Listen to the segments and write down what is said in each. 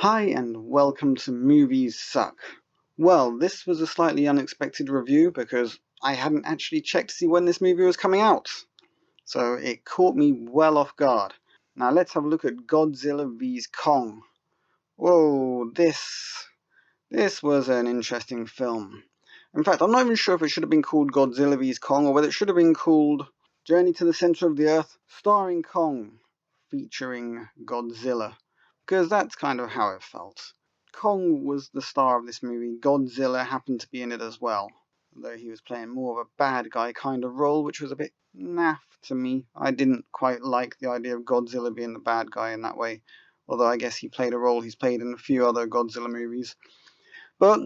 Hi and welcome to Movies Suck. Well, this was a slightly unexpected review because I hadn't actually checked to see when this movie was coming out. So it caught me well off guard. Now let's have a look at Godzilla Vs Kong. Whoa, this was an interesting film. In fact, I'm not even sure if it should have been called Godzilla Vs Kong or whether it should have been called Journey to the Center of the Earth, starring Kong, featuring Godzilla. Because that's kind of how it felt. Kong was the star of this movie. Godzilla happened to be in it as well, though he was playing more of a bad guy kind of role, which was a bit naff to me. I didn't quite like the idea of Godzilla being the bad guy in that way, although I guess he played a role he's played in a few other Godzilla movies. But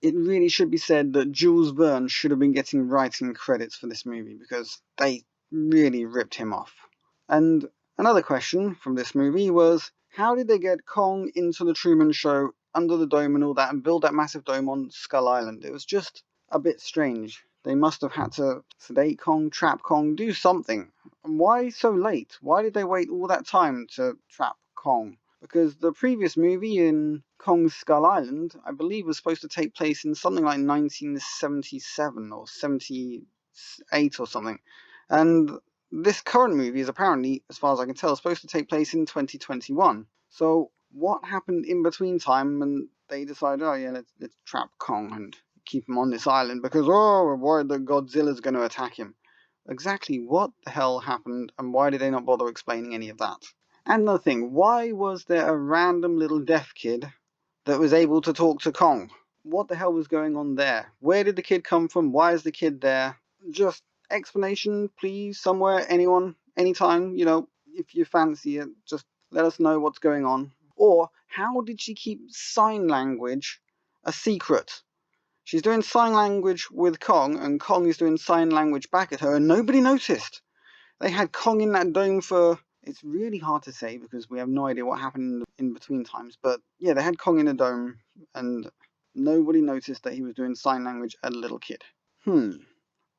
it really should be said that Jules Verne should have been getting writing credits for this movie because they really ripped him off. And another question from this movie was, how did they get Kong into the Truman Show under the dome and all that and build that massive dome on Skull Island? It was just a bit strange. They must have had to sedate Kong, trap Kong, do something. And why so late? Why did they wait all that time to trap Kong? Because the previous movie in Kong's Skull Island, I believe, was supposed to take place in something like 1977 or 78 or something. And this current movie is apparently, as far as I can tell, supposed to take place in 2021. So what happened in between time when they decided, oh yeah, let's trap Kong and keep him on this island because, oh, we're worried that Godzilla's going to attack him. Exactly what the hell happened and why did they not bother explaining any of that? And another thing, why was there a random little deaf kid that was able to talk to Kong? What the hell was going on there? Where did the kid come from? Why is the kid there? Just explanation, please, somewhere, anyone, anytime, if you fancy it, just let us know what's going on. Or, how did she keep sign language a secret? She's doing sign language with Kong, and Kong is doing sign language back at her, and nobody noticed. They had Kong in that dome for... It's really hard to say because we have no idea what happened in between times. But yeah, they had Kong in a dome and nobody noticed that he was doing sign language at a little kid.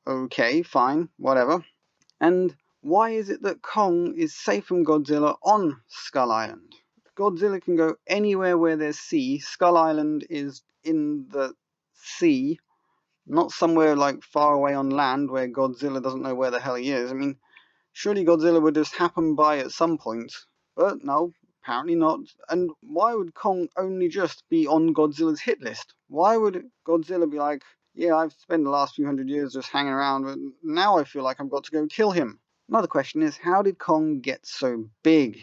Okay, fine, whatever. And why is it that Kong is safe from Godzilla on Skull Island? Godzilla can go anywhere where there's sea. Skull Island is in the sea, not somewhere like far away on land where Godzilla doesn't know where the hell he is. I mean, surely Godzilla would just happen by at some point, but no, apparently not. And why would Kong only just be on Godzilla's hit list? Why would Godzilla be like, yeah, I've spent the last few hundred years just hanging around, but now I feel like I've got to go kill him? Another question is, how did Kong get so big?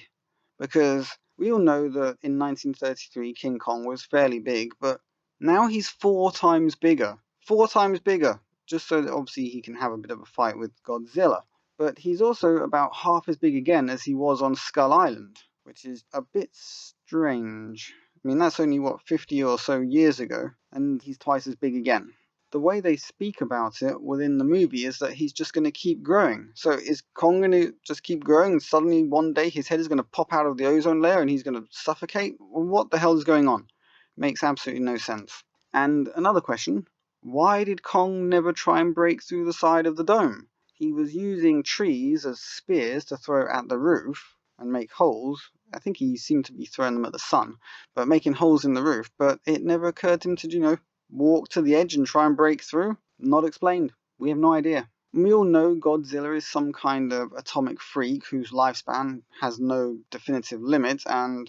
Because we all know that in 1933 King Kong was fairly big, but now he's 4 times bigger. 4 times bigger, just so that obviously he can have a bit of a fight with Godzilla. But he's also about half as big again as he was on Skull Island, which is a bit strange. I mean, that's only, 50 or so years ago, and he's twice as big again. The way they speak about it within the movie is that he's just going to keep growing. So is Kong going to just keep growing and suddenly one day his head is going to pop out of the ozone layer and he's going to suffocate? What the hell is going on? Makes absolutely no sense. And another question, why did Kong never try and break through the side of the dome? He was using trees as spears to throw at the roof and make holes. I think he seemed to be throwing them at the sun, but making holes in the roof. But it never occurred to him to, walk to the edge and try and break through. Not explained. We have no idea. We all know Godzilla is some kind of atomic freak whose lifespan has no definitive limit, and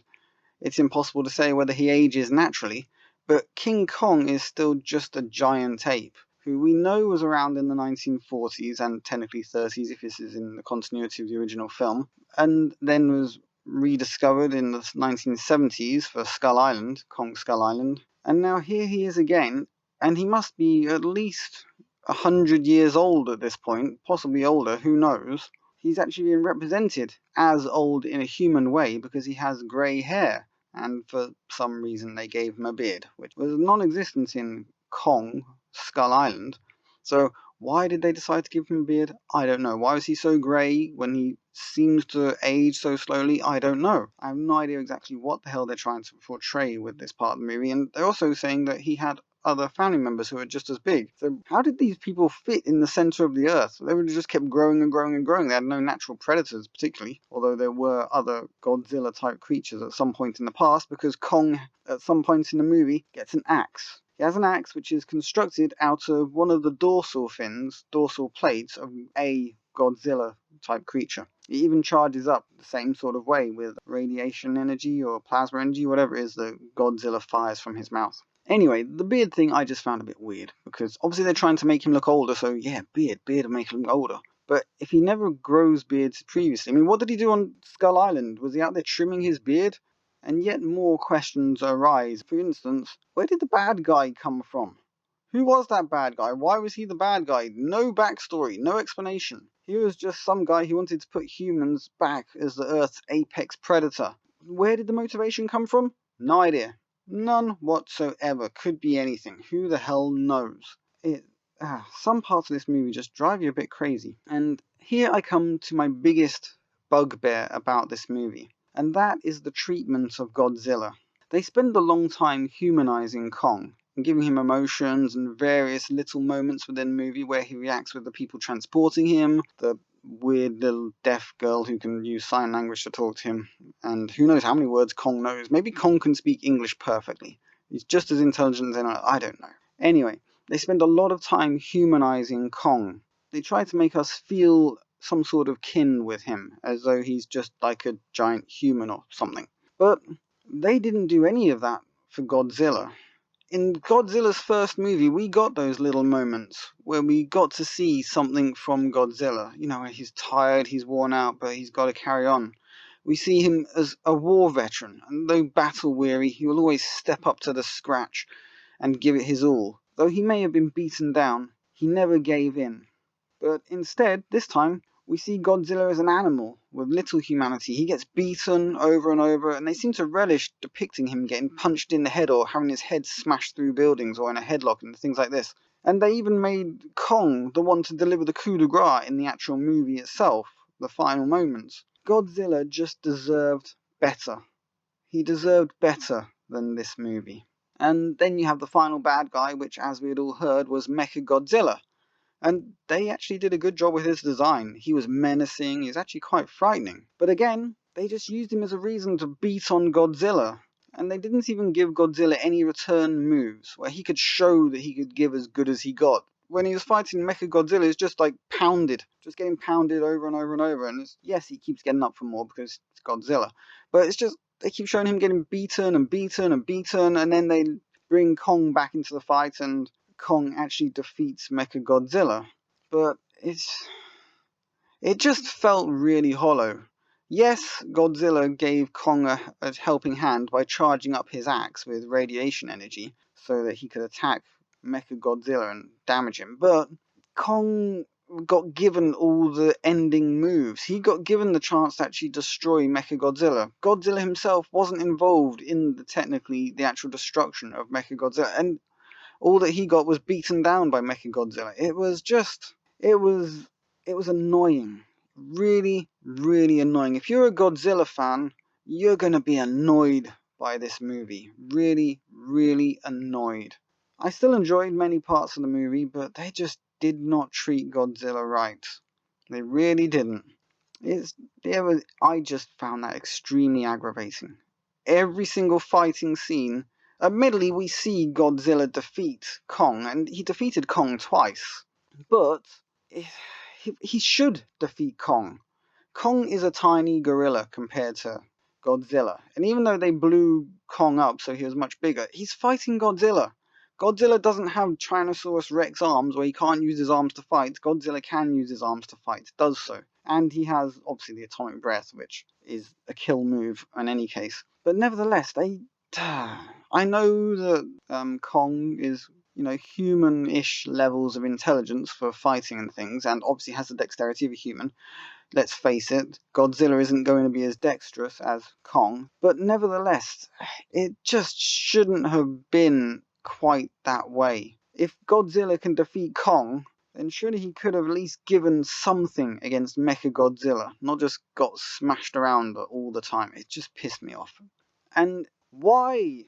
it's impossible to say whether he ages naturally. But King Kong is still just a giant ape, who we know was around in the 1940s and technically 30s if this is in the continuity of the original film, and then was rediscovered in the 1970s for Skull Island, Kong Skull Island, and now here he is again, and he must be at least 100 years old at this point, possibly older, who knows. He's actually been represented as old in a human way because he has grey hair, and for some reason they gave him a beard, which was non-existent in Kong Skull Island. So why did they decide to give him a beard? I don't know. Why was he so grey when he seems to age so slowly? I don't know. I have no idea exactly what the hell they're trying to portray with this part of the movie. And they're also saying that he had other family members who are just as big. So how did these people fit in the center of the earth? They would have just kept growing and growing and growing. They had no natural predators particularly, although there were other Godzilla type creatures at some point in the past, because Kong at some point in the movie gets an axe. He has an axe which is constructed out of one of the dorsal plates of a Godzilla type creature. It even charges up the same sort of way with radiation energy or plasma energy, whatever it is that Godzilla fires from his mouth. Anyway, the beard thing I just found a bit weird, because obviously they're trying to make him look older, so yeah, beard will make him older. But if he never grows beards previously, I mean, what did he do on Skull Island? Was he out there trimming his beard? And yet more questions arise. For instance, where did the bad guy come from? Who was that bad guy? Why was he the bad guy? No backstory, no explanation. He was just some guy who wanted to put humans back as the Earth's apex predator. Where did the motivation come from? No idea. None whatsoever. Could be anything. Who the hell knows? Some parts of this movie just drive you a bit crazy. And here I come to my biggest bugbear about this movie. And that is the treatment of Godzilla. They spend a long time humanizing Kong and giving him emotions and various little moments within the movie where he reacts with the people transporting him, the weird little deaf girl who can use sign language to talk to him, and who knows how many words Kong knows. Maybe Kong can speak English perfectly. He's just as intelligent as anyone. I don't know. Anyway, they spend a lot of time humanizing Kong. They try to make us feel some sort of kin with him, as though he's just like a giant human or something. But they didn't do any of that for Godzilla. In Godzilla's first movie, we got those little moments where we got to see something from Godzilla. You know, he's tired, he's worn out, but he's got to carry on. We see him as a war veteran, and though battle-weary, he will always step up to the scratch and give it his all. Though he may have been beaten down, he never gave in. But instead, this time, we see Godzilla as an animal with little humanity. He gets beaten over and over, and they seem to relish depicting him getting punched in the head or having his head smashed through buildings or in a headlock and things like this. And they even made Kong the one to deliver the coup de grace in the actual movie itself, the final moments. Godzilla just deserved better. He deserved better than this movie. And then you have the final bad guy, which, as we had all heard, was Mechagodzilla. And they actually did a good job with his design. He was menacing, he was actually quite frightening. But again, they just used him as a reason to beat on Godzilla. And they didn't even give Godzilla any return moves, where he could show that he could give as good as he got. When he was fighting Mechagodzilla, it's just like pounded. Just getting pounded over and over and over. And yes, he keeps getting up for more because it's Godzilla. But it's just, they keep showing him getting beaten and beaten and beaten. And then they bring Kong back into the fight and Kong actually defeats Mechagodzilla, but it just felt really hollow. Yes, Godzilla gave Kong a helping hand by charging up his axe with radiation energy so that he could attack Mechagodzilla and damage him, but Kong got given all the ending moves. He got given the chance to actually destroy Mechagodzilla. Godzilla himself wasn't involved in the actual destruction of Mechagodzilla, and all that he got was beaten down by Mechagodzilla. It was annoying. Really, really annoying. If you're a Godzilla fan, you're going to be annoyed by this movie. Really, really annoyed. I still enjoyed many parts of the movie, but they just did not treat Godzilla right. They really didn't. I just found that extremely aggravating. Every single fighting scene. Admittedly, we see Godzilla defeat Kong, and he defeated Kong twice. But he should defeat Kong. Kong is a tiny gorilla compared to Godzilla. And even though they blew Kong up so he was much bigger, he's fighting Godzilla. Godzilla doesn't have Tyrannosaurus Rex arms where he can't use his arms to fight. Godzilla can use his arms to fight, does so. And he has, obviously, the atomic breath, which is a kill move in any case. But nevertheless, I know that Kong is, human-ish levels of intelligence for fighting and things, and obviously has the dexterity of a human. Let's face it, Godzilla isn't going to be as dexterous as Kong, but nevertheless, it just shouldn't have been quite that way. If Godzilla can defeat Kong, then surely he could have at least given something against Mechagodzilla, not just got smashed around all the time. It just pissed me off. And why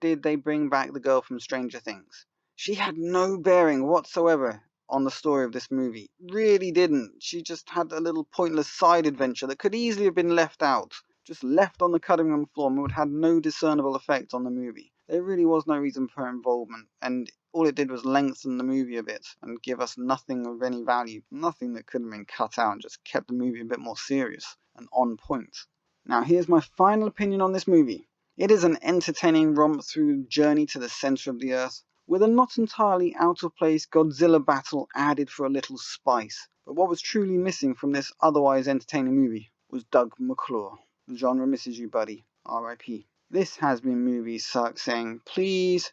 did they bring back the girl from Stranger Things? She had no bearing whatsoever on the story of this movie. Really didn't. She just had a little pointless side adventure that could easily have been left out. Just left on the cutting room floor and would have had no discernible effect on the movie. There really was no reason for her involvement, and all it did was lengthen the movie a bit and give us nothing of any value, nothing that could have been cut out, and just kept the movie a bit more serious and on point. Now here's my final opinion on this movie. It is an entertaining romp through journey to the center of the earth, with a not entirely out of place Godzilla battle added for a little spice. But what was truly missing from this otherwise entertaining movie was Doug McClure. The genre misses you, buddy. R.I.P. This has been Movie Suck saying, please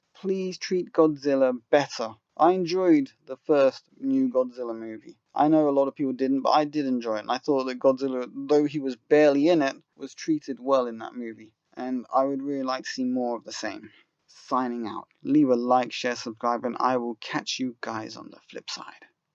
treat Godzilla better. I enjoyed the first new Godzilla movie. I know a lot of people didn't, but I did enjoy it. And I thought that Godzilla, though he was barely in it, was treated well in that movie. And I would really like to see more of the same. Signing out. Leave a like, share, subscribe, and I will catch you guys on the flip side.